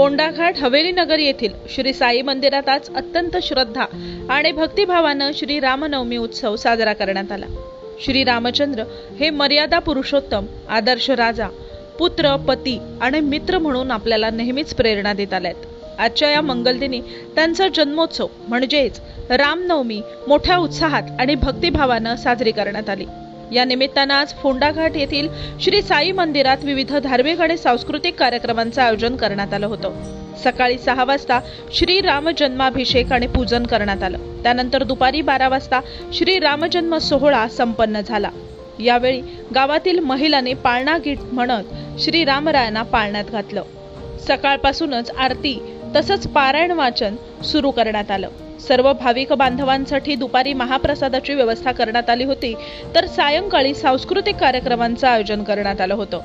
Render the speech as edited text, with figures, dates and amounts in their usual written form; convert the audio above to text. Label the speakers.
Speaker 1: फोंडाघाट हवेली नगर येथील श्री साई मंदिरात आज अत्यंत श्रद्धा आणि भक्तिभावाने श्री रामनवमी उत्सव साजरा करण्यात आला। श्री रामचंद्र हे मर्यादा पुरुषोत्तम, आदर्श राजा, पुत्र, पती आणि मित्र म्हणून आपल्याला नेहमीच प्रेरणा देत आलेत। आजच्या या मंगलदिनी त्यांचा जन्मोत्सव म्हणजेच रामनवमी मोठ्या उत्साहात आणि भक्तिभावाने साजरी करण्यात आली। या निमित्ताने आज फोंडाघाट येथील श्री साई मंदिरात विविध धार्मिक आणि सांस्कृतिक कार्यक्रमांचे आयोजन करण्यात आलं होतं। सकाळी 6 वाजता श्री राम जन्माभिषेक आणि पूजन करण्यात आलं। त्यानंतर दुपारी 12 वाजता श्री रामजन्म सोहळा संपन्न झाला। यावेळी गावातील महिलांनी पाळणा गीत म्हणत श्री रामरायांना पाळण्यात घातलं। सकाळपासूनच आरती तसंच पारायण वाचन सुरू करण्यात आलं। सर्व भाविक बांधवांसाठी दुपारी महाप्रसादाची व्यवस्था करण्यात आली होती, तर सायंकाळी सांस्कृतिक कार्यक्रमांचे आयोजन करण्यात आलं होतं।